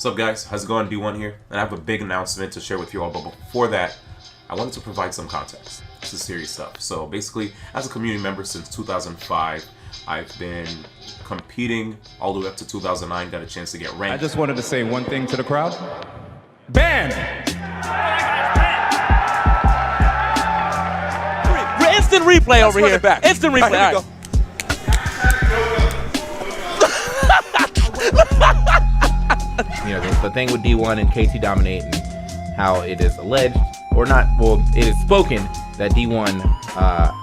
What's up, guys? How's it going? D1 here, and I have a big announcement to share with you all, but before that, I wanted to provide some context. This is serious stuff. So basically, as a community member since 2005, I've been competing all the way up to 2009, got a chance to get ranked. I just wanted to say one thing to the crowd. Ban! Instant replay over here. Instant replay. Right, all You know, the thing with D1 and KT Dominate and how it is alleged, or not, well, it is spoken that D1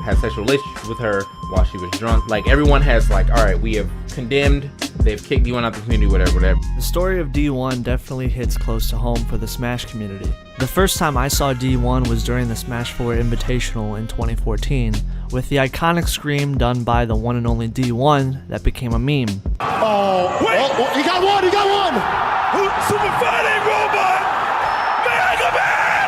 had sexual relations with her while she was drunk. Like, everyone has like, all right, we have condemned, they've kicked D1 out the community, whatever. The story of D1 definitely hits close to home for the Smash community. The first time I saw D1 was during the Smash 4 Invitational in 2014, with the iconic scream done by the one and only D1 that became a meme. Oh, wait! Oh, he got one! He got one! Super fighting robot! Mega Man!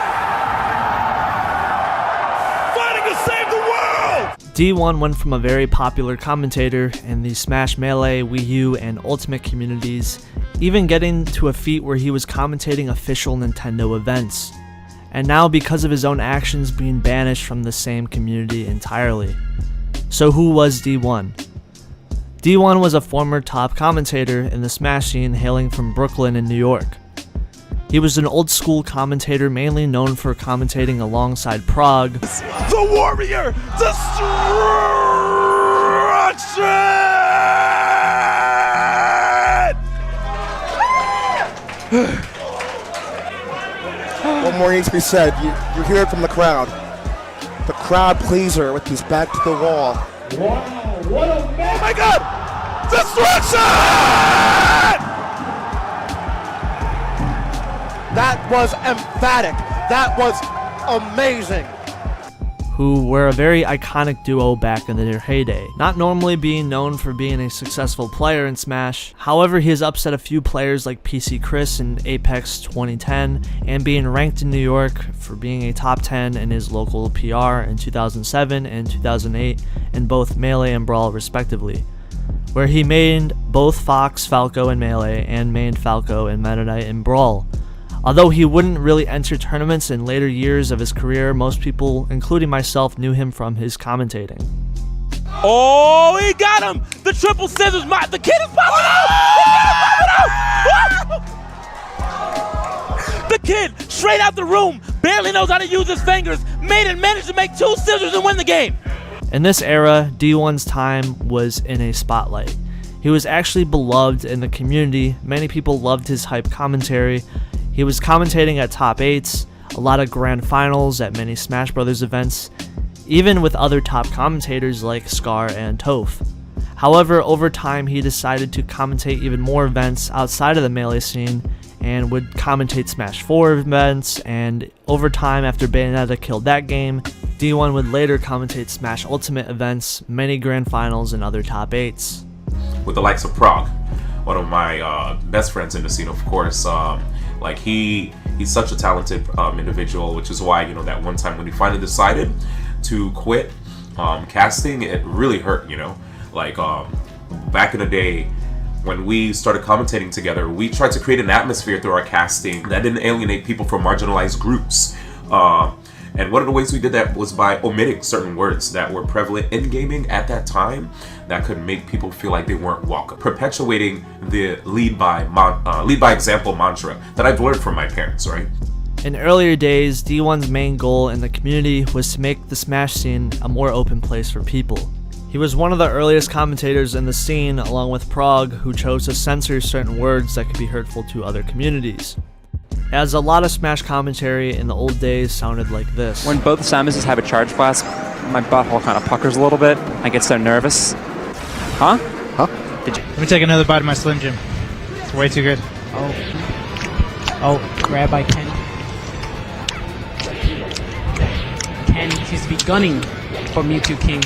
Fighting to save the world! D1 went from a very popular commentator in the Smash Melee, Wii U, and Ultimate communities, even getting to a feat where he was commentating official Nintendo events, and now because of his own actions being banished from the same community entirely. So who was D1? D1 was a former top commentator in the Smash scene hailing from Brooklyn in New York. He was an old school commentator mainly known for commentating alongside Prague, The Warrior Destruction! One more needs to be said. You hear it from the crowd. The crowd pleaser with his back to the wall. Wow, what a man! Oh my god! Destruction! That was emphatic. That was amazing. who were a very iconic duo back in their heyday. Not normally being known for being a successful player in Smash, however he has upset a few players like PC Chris in Apex 2010, and being ranked in New York for being a top 10 in his local PR in 2007 and 2008 in both Melee and Brawl respectively, where he mained both Fox, Falco in Melee, and mained Falco and Meta Knight in Brawl. Although he wouldn't really enter tournaments in later years of his career, most people, including myself, knew him from his commentating. Oh, he got him! The triple scissors, the kid is popping out! The kid, straight out the room, barely knows how to use his fingers, managed to make 2 scissors and win the game. In this era, D1's time was in a spotlight. He was actually beloved in the community. Many people loved his hype commentary. He was commentating at top 8s, a lot of grand finals at many Smash Bros. Events, even with other top commentators like Scar and Toph. However, over time he decided to commentate even more events outside of the Melee scene and would commentate Smash 4 events, and over time after Bayonetta killed that game, D1 would later commentate Smash Ultimate events, many grand finals, and other top 8s. With the likes of Prague, one of my best friends in the scene, of course. Like he's such a talented individual, which is why, you know, that one time when he finally decided to quit casting, it really hurt, you know. Like back in the day when we started commentating together, we tried to create an atmosphere through our casting that didn't alienate people from marginalized groups. And one of the ways we did that was by omitting certain words that were prevalent in gaming at that time that could make people feel like they weren't welcome. Perpetuating the lead by example mantra that I've learned from my parents, right? In earlier days, D1's main goal in the community was to make the Smash scene a more open place for people. He was one of the earliest commentators in the scene, along with Prague, who chose to censor certain words that could be hurtful to other communities. As a lot of Smash commentary in the old days sounded like this. When both Samuses have a charge blast, my butthole kind of puckers a little bit. I get so nervous. Huh? Did you? Let me take another bite of my Slim Jim. It's way too good. Oh, grab by Ken. Ken seems to be gunning for Mewtwo King.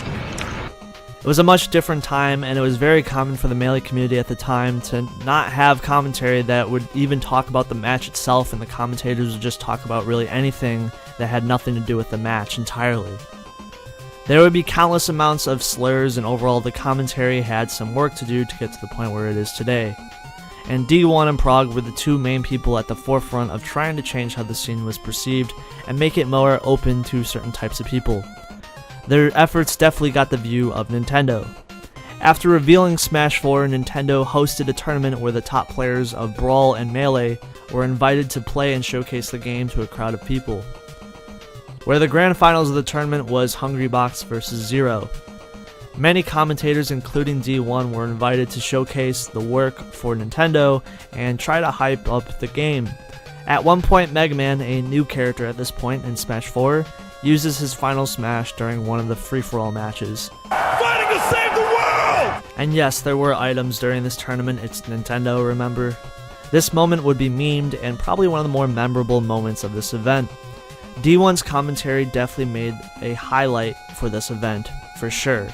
It was a much different time, and it was very common for the Melee community at the time to not have commentary that would even talk about the match itself, and the commentators would just talk about really anything that had nothing to do with the match entirely. There would be countless amounts of slurs, and overall the commentary had some work to do to get to the point where it is today. and D1 and Prague were the two main people at the forefront of trying to change how the scene was perceived and make it more open to certain types of people. Their efforts definitely got the view of Nintendo. After revealing Smash 4, Nintendo hosted a tournament where the top players of Brawl and Melee were invited to play and showcase the game to a crowd of people. Where the grand finals of the tournament was Hungrybox vs. Zero. Many commentators, including D1, were invited to showcase the work for Nintendo and try to hype up the game. At one point, Mega Man, a new character at this point in Smash 4, uses his final smash during one of the free-for-all matches. Fighting to save the world! And yes, there were items during this tournament. It's Nintendo, remember? This moment would be memed and probably one of the more memorable moments of this event. D1's commentary definitely made a highlight for this event, for sure.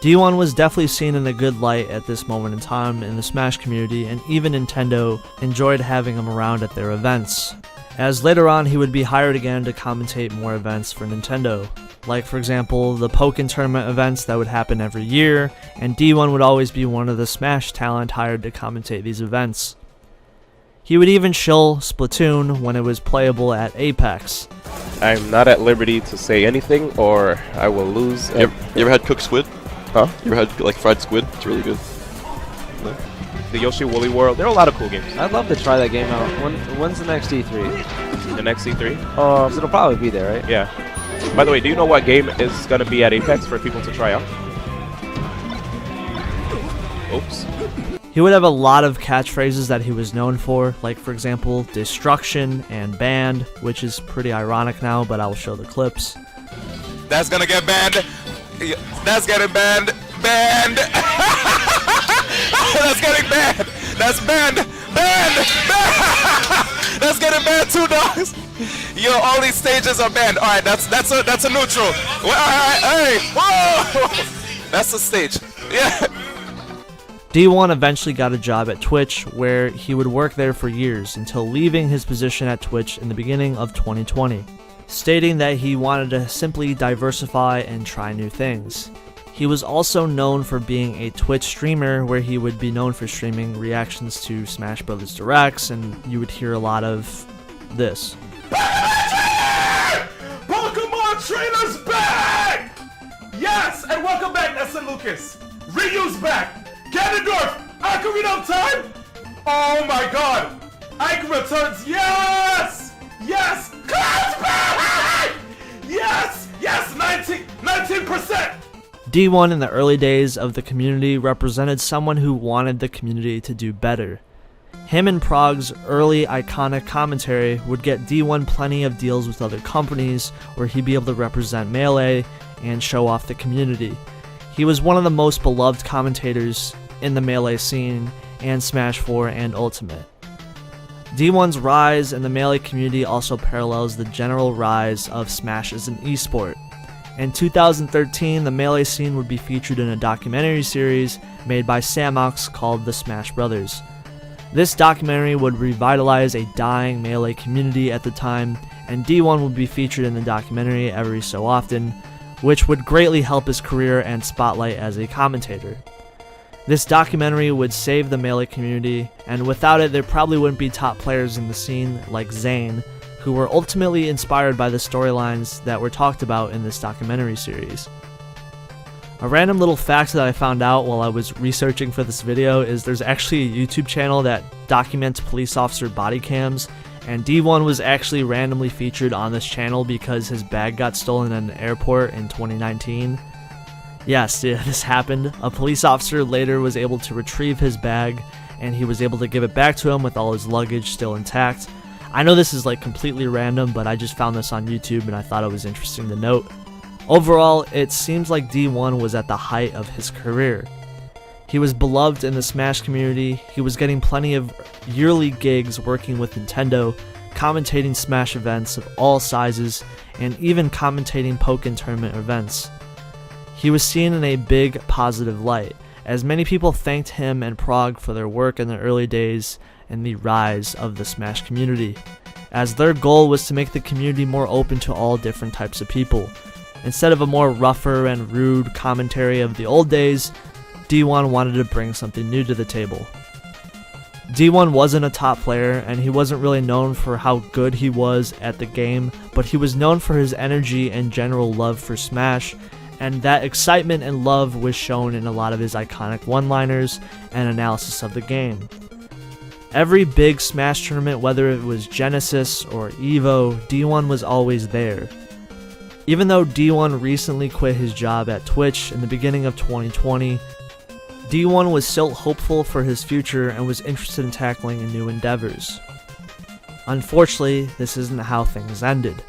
D1 was definitely seen in a good light at this moment in time in the Smash community, and even Nintendo enjoyed having him around at their events, as later on he would be hired again to commentate more events for Nintendo, like for example the Pokken tournament events that would happen every year, and D1 would always be one of the Smash talent hired to commentate these events. He would even shill Splatoon when it was playable at Apex. I'm not at liberty to say anything or I will lose. You ever had cooked squid? Huh? You ever had like fried squid? It's really good. No? The Yoshi Woolly World. There are a lot of cool games. I'd love to try that game out. When's the next E3? The next E3? It'll probably be there, right? Yeah. By the way, do you know what game is going to be at Apex for people to try out? Oops. He would have a lot of catchphrases that he was known for, like for example, destruction and banned, which is pretty ironic now, but I will show the clips. That's gonna get banned. That's getting banned. Banned. That's getting banned. That's banned. Banned. Banned. That's getting banned too, dogs. Yo, all these stages are banned. All right, that's a neutral. Well, all right, hey, whoa. That's a stage. Yeah. D1 eventually got a job at Twitch, where he would work there for years until leaving his position at Twitch in the beginning of 2020, stating that he wanted to simply diversify and try new things. He was also known for being a Twitch streamer, where he would be known for streaming reactions to Smash Bros. Directs, and you would hear a lot of this. Pokemon Trainer's back! Yes, and welcome back, Nessa Lucas. Ryu's back. Ganondorf, Ocarina of Time? Oh my god! Ike returns, yes! Yes! Cloud's back! Yes! Yes! 19%! D1 in the early days of the community represented someone who wanted the community to do better. Him and Prague's early iconic commentary would get D1 plenty of deals with other companies where he'd be able to represent Melee and show off the community. He was one of the most beloved commentators in the Melee scene and Smash 4 and Ultimate. D1's rise in the Melee community also parallels the general rise of Smash as an esport. In 2013, the Melee scene would be featured in a documentary series made by Samox called The Smash Brothers. This documentary would revitalize a dying Melee community at the time, and D1 would be featured in the documentary every so often, which would greatly help his career and spotlight as a commentator. This documentary would save the Melee community, and without it there probably wouldn't be top players in the scene like Zane, who were ultimately inspired by the storylines that were talked about in this documentary series. A random little fact that I found out while I was researching for this video is there's actually a YouTube channel that documents police officer body cams, and D1 was actually randomly featured on this channel because his bag got stolen in an airport in 2019. Yes, this happened. A police officer later was able to retrieve his bag, and he was able to give it back to him with all his luggage still intact. I know this is like completely random, but I just found this on YouTube and I thought it was interesting to note. Overall, it seems like D1 was at the height of his career. He was beloved in the Smash community, he was getting plenty of yearly gigs working with Nintendo, commentating Smash events of all sizes, and even commentating Pokken tournament events. He was seen in a big positive light, as many people thanked him and Prague for their work in the early days and the rise of the Smash community, as their goal was to make the community more open to all different types of people. Instead of a more rougher and rude commentary of the old days, D1 wanted to bring something new to the table. D1 wasn't a top player, and he wasn't really known for how good he was at the game, but he was known for his energy and general love for Smash, and that excitement and love was shown in a lot of his iconic one-liners and analysis of the game. Every big Smash tournament, whether it was Genesis or Evo, D1 was always there. Even though D1 recently quit his job at Twitch in the beginning of 2020, D1 was still hopeful for his future and was interested in tackling new endeavors. Unfortunately, this isn't how things ended.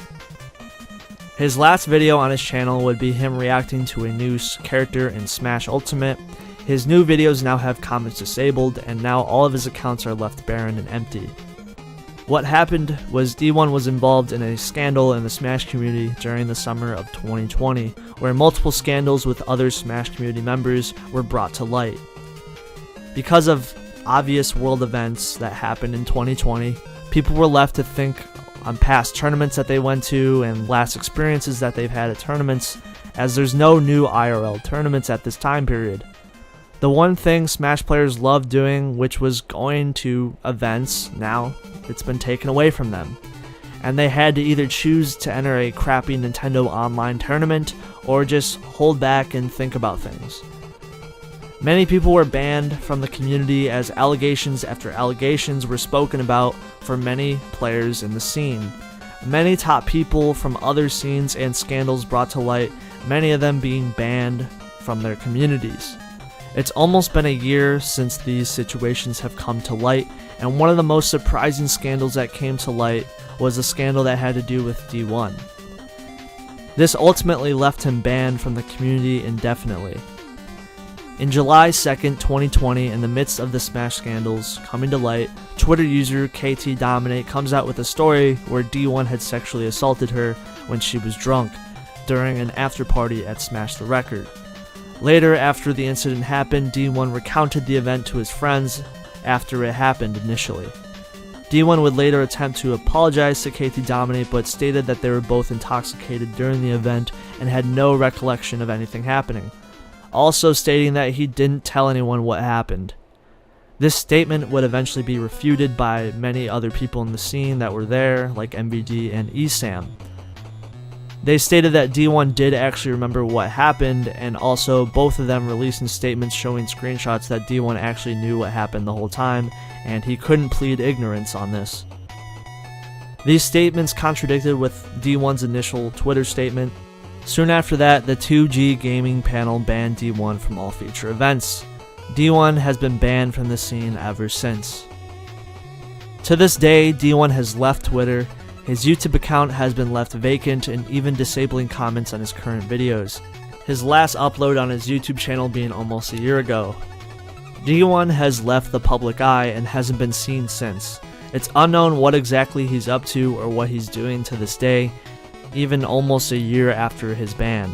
His last video on his channel would be him reacting to a new character in Smash Ultimate. His new videos now have comments disabled, and now all of his accounts are left barren and empty. What happened was D1 was involved in a scandal in the Smash community during the summer of 2020, where multiple scandals with other Smash community members were brought to light. Because of obvious world events that happened in 2020, people were left to think on past tournaments that they went to and last experiences that they've had at tournaments, as there's no new IRL tournaments at this time period. The one thing Smash players loved doing, which was going to events, now it's been taken away from them, and they had to either choose to enter a crappy Nintendo Online tournament or just hold back and think about things. Many people were banned from the community as allegations after allegations were spoken about for many players in the scene. Many top people from other scenes and scandals brought to light, many of them being banned from their communities. It's almost been a year since these situations have come to light, and one of the most surprising scandals that came to light was a scandal that had to do with D1. This ultimately left him banned from the community indefinitely. In July 2nd, 2020, in the midst of the Smash scandals coming to light, Twitter user KTDominate comes out with a story where D1 had sexually assaulted her when she was drunk during an after party at Smash the Record. Later, after the incident happened, D1 recounted the event to his friends after it happened initially. D1 would later attempt to apologize to KTDominate, but stated that they were both intoxicated during the event and had no recollection of anything happening, also stating that he didn't tell anyone what happened. This statement would eventually be refuted by many other people in the scene that were there, like MVD and ESAM. They stated that D1 did actually remember what happened, and also both of them releasing statements showing screenshots that D1 actually knew what happened the whole time, and he couldn't plead ignorance on this. These statements contradicted with D1's initial Twitter statement. Soon after that, the 2G gaming panel banned D1 from all future events. D1 has been banned from the scene ever since. To this day, D1 has left Twitter. His YouTube account has been left vacant and even disabling comments on his current videos, his last upload on his YouTube channel being almost a year ago. D1 has left the public eye and hasn't been seen since. It's unknown what exactly he's up to or what he's doing to this day, even almost a year after his ban.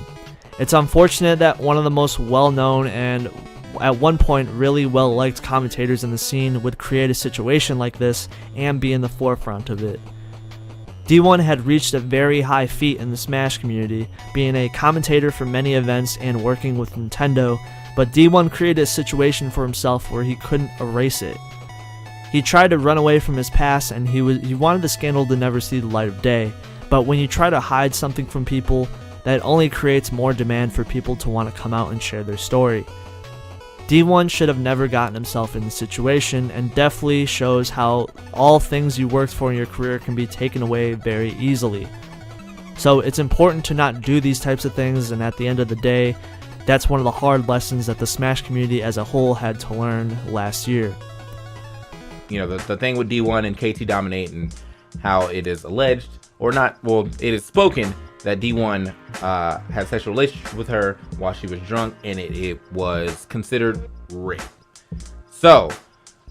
It's unfortunate that one of the most well-known and at one point really well-liked commentators in the scene would create a situation like this and be in the forefront of it. D1 had reached a very high feat in the Smash community, being a commentator for many events and working with Nintendo, but D1 created a situation for himself where he couldn't erase it. He tried to run away from his past, and he wanted the scandal to never see the light of day, but when you try to hide something from people, that only creates more demand for people to want to come out and share their story. D1 should have never gotten himself in this situation, and definitely shows how all things you worked for in your career can be taken away very easily. So it's important to not do these types of things, and at the end of the day, that's one of the hard lessons that the Smash community as a whole had to learn last year. You know, the thing with D1 and KTDominate and how it is alleged, or not, well, it is spoken that D1 had sexual relations with her while she was drunk, and it was considered rape. So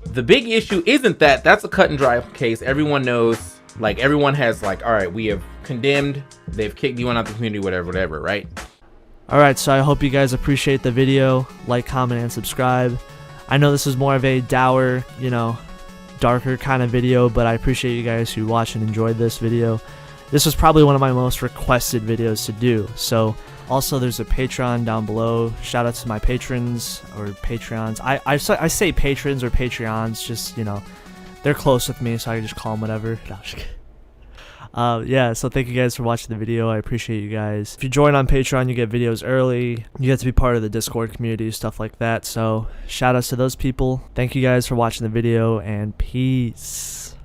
the big issue isn't that. That's a cut and dry case. Everyone knows, like, everyone has, like, all right, we have condemned, they've kicked D1 out the community, whatever, right? Alright, so I hope you guys appreciate the video. Like, comment, and subscribe. I know this is more of a dour, darker kind of video, but I appreciate you guys who watched and enjoyed this video. This was probably one of my most requested videos to do, so Also, there's a Patreon down below. Shout out to my patrons or Patreons. I say patrons or Patreons, just, you know, they're close with me, so I can just call them whatever. No, I'm just kidding. Yeah, so thank you guys for watching the video. I appreciate you guys. If you join on Patreon, you get videos early. You get to be part of the Discord community, stuff like that. So shout outs to those people. Thank you guys for watching the video, and peace.